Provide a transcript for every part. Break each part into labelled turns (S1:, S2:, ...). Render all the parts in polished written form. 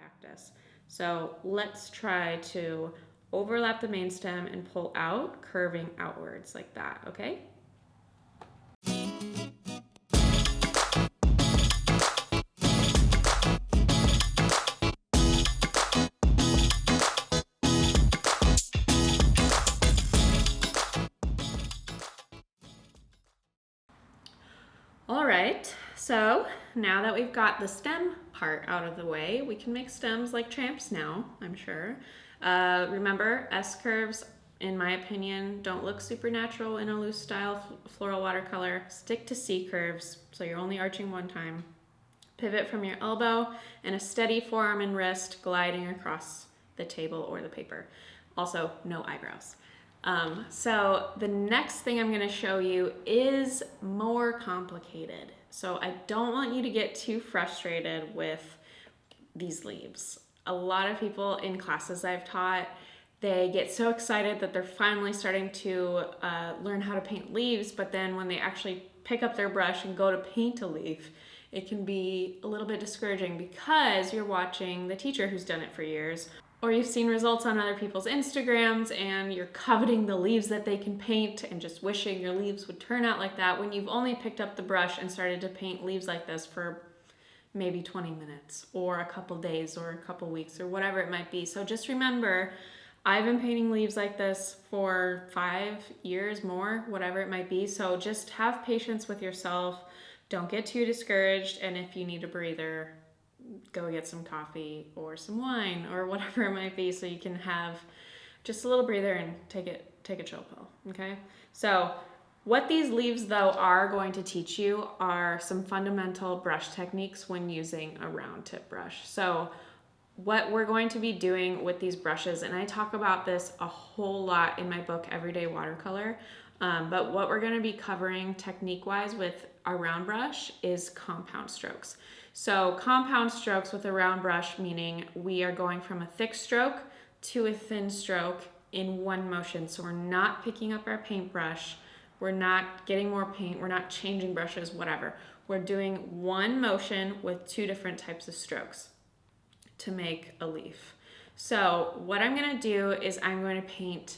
S1: cactus. So let's try to overlap the main stem and pull out, curving outwards like that, okay? All right, so now that we've got the stem part out of the way, we can make stems like champs now, I'm sure. Remember, S curves, in my opinion, don't look super natural in a loose style floral watercolor. Stick to C curves, so you're only arching one time. Pivot from your elbow and a steady forearm and wrist gliding across the table or the paper. Also, no eyebrows. So the next thing I'm gonna show you is more complicated. So I don't want you to get too frustrated with these leaves. A lot of people in classes I've taught, they get so excited that they're finally starting to learn how to paint leaves, but then when they actually pick up their brush and go to paint a leaf, it can be a little bit discouraging because you're watching the teacher who's done it for years, or you've seen results on other people's Instagrams and you're coveting the leaves that they can paint and just wishing your leaves would turn out like that when you've only picked up the brush and started to paint leaves like this for maybe 20 minutes or a couple days or a couple weeks or whatever it might be. So just remember, I've been painting leaves like this for 5 years more, whatever it might be. So just have patience with yourself. Don't get too discouraged. And if you need a breather, go get some coffee or some wine or whatever it might be so you can have just a little breather and take a chill pill, okay? So what these leaves though are going to teach you are some fundamental brush techniques when using a round tip brush. So what we're going to be doing with these brushes, and I talk about this a whole lot in my book, Everyday Watercolor, but what we're gonna be covering technique-wise with our round brush is compound strokes. So compound strokes with a round brush, meaning we are going from a thick stroke to a thin stroke in one motion. So we're not picking up our paintbrush, we're not getting more paint, we're not changing brushes, whatever. We're doing one motion with two different types of strokes to make a leaf. So what I'm gonna do is I'm going to paint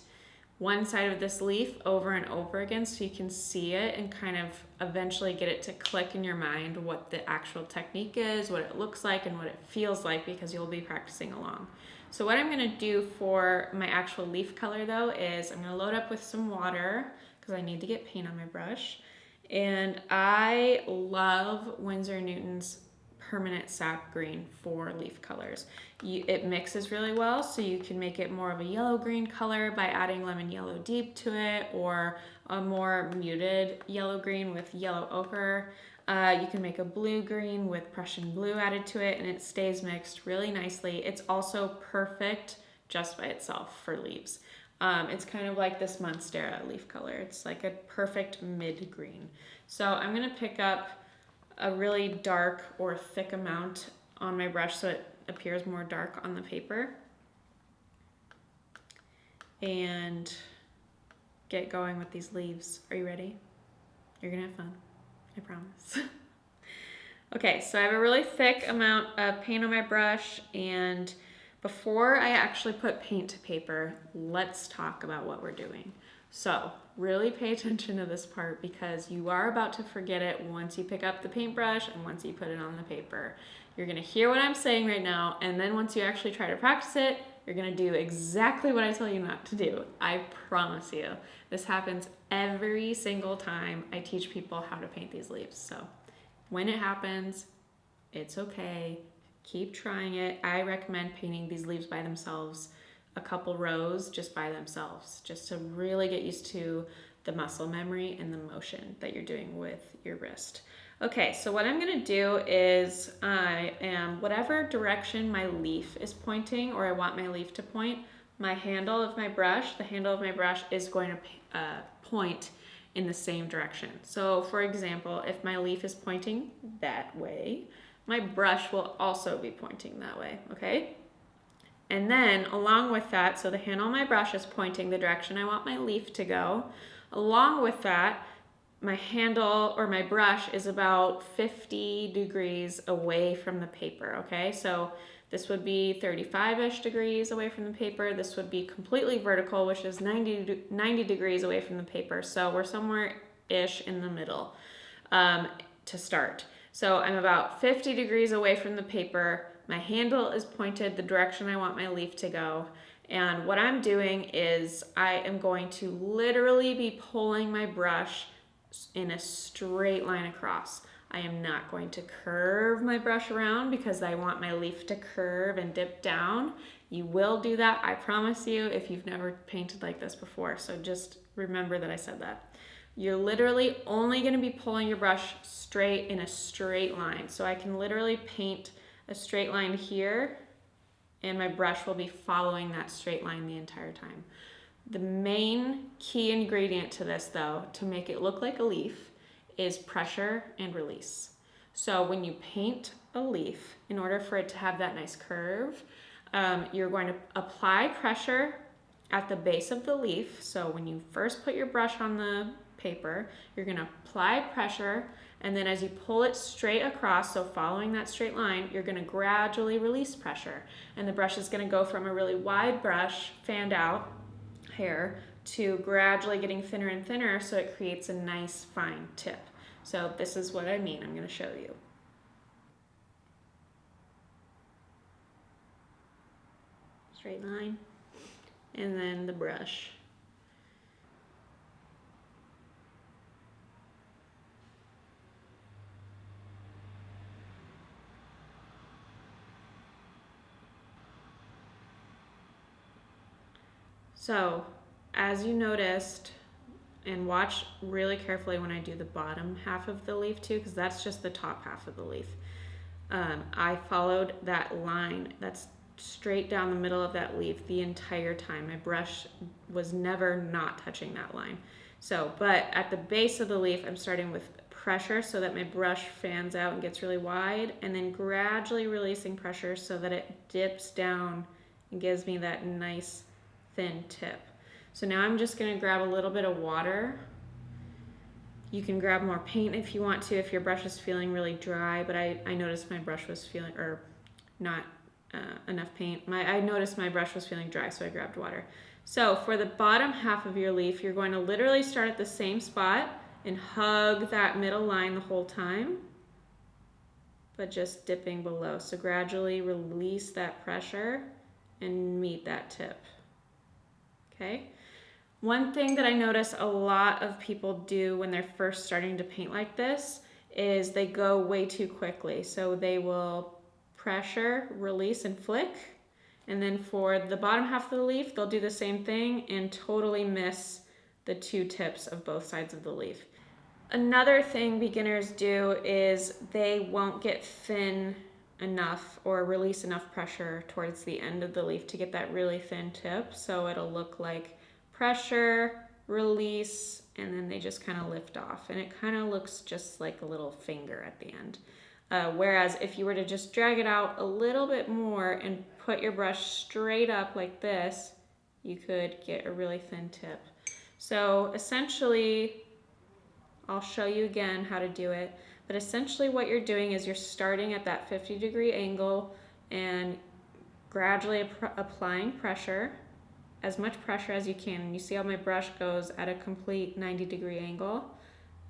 S1: one side of this leaf over and over again so you can see it and kind of eventually get it to click in your mind what the actual technique is, what it looks like, and what it feels like because you'll be practicing along. So what I'm gonna do for my actual leaf color though is I'm gonna load up with some water because I need to get paint on my brush. And I love Winsor Newton's permanent sap green for leaf colors. It mixes really well, so you can make it more of a yellow-green color by adding lemon yellow deep to it, or a more muted yellow-green with yellow ochre. You can make a blue-green with Prussian blue added to it, and it stays mixed really nicely. It's also perfect just by itself for leaves. It's kind of like this Monstera leaf color. It's like a perfect mid-green. So I'm gonna pick up a really dark or thick amount on my brush so it appears more dark on the paper, and get going with these leaves. Are you ready? You're gonna have fun, I promise. Okay, so I have a really thick amount of paint on my brush, and before I actually put paint to paper, let's talk about what we're doing. So really pay attention to this part because you are about to forget it once you pick up the paintbrush and once you put it on the paper. You're gonna hear what I'm saying right now, and then once you actually try to practice it, you're gonna do exactly what I tell you not to do. I promise you. This happens every single time I teach people how to paint these leaves. So when it happens, it's okay. Keep trying it. I recommend painting these leaves by themselves, a couple rows just by themselves, just to really get used to the muscle memory and the motion that you're doing with your wrist. Okay, so what I'm gonna do is whatever direction my leaf is pointing, or I want my leaf to point, the handle of my brush is going to point in the same direction. So for example, if my leaf is pointing that way, my brush will also be pointing that way, okay? And then along with that, so the handle of my brush is pointing the direction I want my leaf to go. Along with that, my handle or my brush is about 50 degrees away from the paper, okay? So this would be 35-ish degrees away from the paper. This would be completely vertical, which is 90 degrees away from the paper. So we're somewhere-ish in the middle to start. So I'm about 50 degrees away from the paper. My handle is pointed the direction I want my leaf to go. And what I'm doing is I am going to literally be pulling my brush in a straight line across. I am not going to curve my brush around because I want my leaf to curve and dip down. You will do that, I promise you, if you've never painted like this before. So just remember that I said that. You're literally only going to be pulling your brush straight in a straight line. So I can literally paint a straight line here and my brush will be following that straight line the entire time. The main key ingredient to this, though, to make it look like a leaf, is pressure and release. So when you paint a leaf, in order for it to have that nice curve, you're going to apply pressure at the base of the leaf. So when you first put your brush on the paper, you're going to apply pressure, and then as you pull it straight across, so following that straight line, you're going to gradually release pressure. And the brush is going to go from a really wide brush, fanned out hair, to gradually getting thinner and thinner, so it creates a nice fine tip. So this is what I mean. I'm going to show you. Straight line, and then the brush. So, as you noticed, and watch really carefully when I do the bottom half of the leaf too, because that's just the top half of the leaf. I followed that line that's straight down the middle of that leaf the entire time. My brush was never not touching that line. So, but at the base of the leaf, I'm starting with pressure so that my brush fans out and gets really wide, and then gradually releasing pressure so that it dips down and gives me that nice thin tip. So now I'm just going to grab a little bit of water. You can grab more paint if you want to, if your brush is feeling really dry, but I noticed my brush was feeling, or not enough paint. I noticed my brush was feeling dry, so I grabbed water. So for the bottom half of your leaf, you're going to literally start at the same spot and hug that middle line the whole time, but just dipping below. So gradually release that pressure and meet that tip. Okay. One thing that I notice a lot of people do when they're first starting to paint like this is they go way too quickly. So they will pressure, release, and flick. And then for the bottom half of the leaf, they'll do the same thing and totally miss the two tips of both sides of the leaf. Another thing beginners do is they won't get thin enough or release enough pressure towards the end of the leaf to get that really thin tip. So it'll look like pressure, release, and then they just kind of lift off. And it kind of looks just like a little finger at the end. Whereas if you were to just drag it out a little bit more and put your brush straight up like this, you could get a really thin tip. So essentially, I'll show you again how to do it. But essentially what you're doing is you're starting at that 50-degree angle and gradually applying pressure, as much pressure as you can. And you see how my brush goes at a complete 90-degree angle.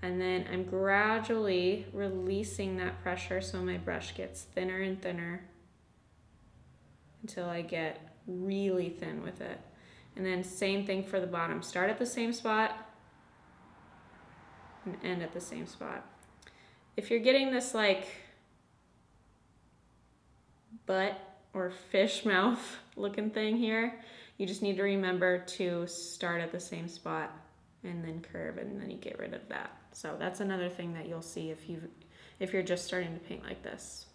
S1: And then I'm gradually releasing that pressure so my brush gets thinner and thinner until I get really thin with it. And then same thing for the bottom. Start at the same spot and end at the same spot. If you're getting this like butt or fish mouth looking thing here, you just need to remember to start at the same spot and then curve, and then you get rid of that. So that's another thing that you'll see if you're just starting to paint like this.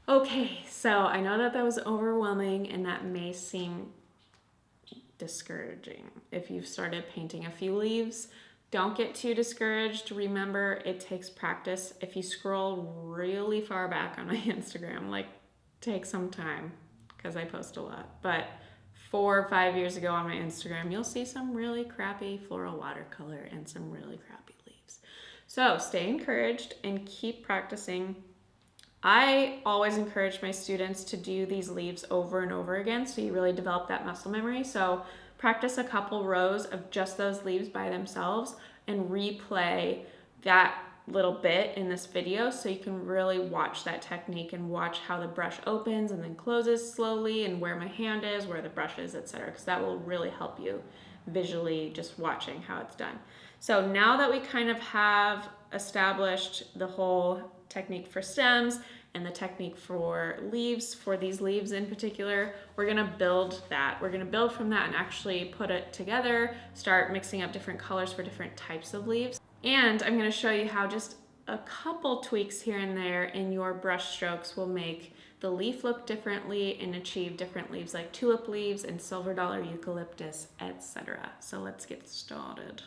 S1: Okay, so I know that was overwhelming and that may seem discouraging. If you've started painting a few leaves, don't get too discouraged. Remember, it takes practice. If you scroll really far back on my Instagram, like take some time because I post a lot, but 4 or 5 years ago on my Instagram, you'll see some really crappy floral watercolor and some really crappy leaves. So stay encouraged and keep practicing. I always encourage my students to do these leaves over and over again so you really develop that muscle memory. So practice a couple rows of just those leaves by themselves and replay that little bit in this video so you can really watch that technique and watch how the brush opens and then closes slowly and where my hand is, where the brush is, etc. because that will really help you visually just watching how it's done. So now that we kind of have established the whole technique for stems and the technique for leaves, for these leaves in particular, we're gonna build that. We're gonna build from that and actually put it together, start mixing up different colors for different types of leaves. And I'm gonna show you how just a couple tweaks here and there in your brush strokes will make the leaf look differently and achieve different leaves like tulip leaves and silver dollar eucalyptus, etc. So let's get started.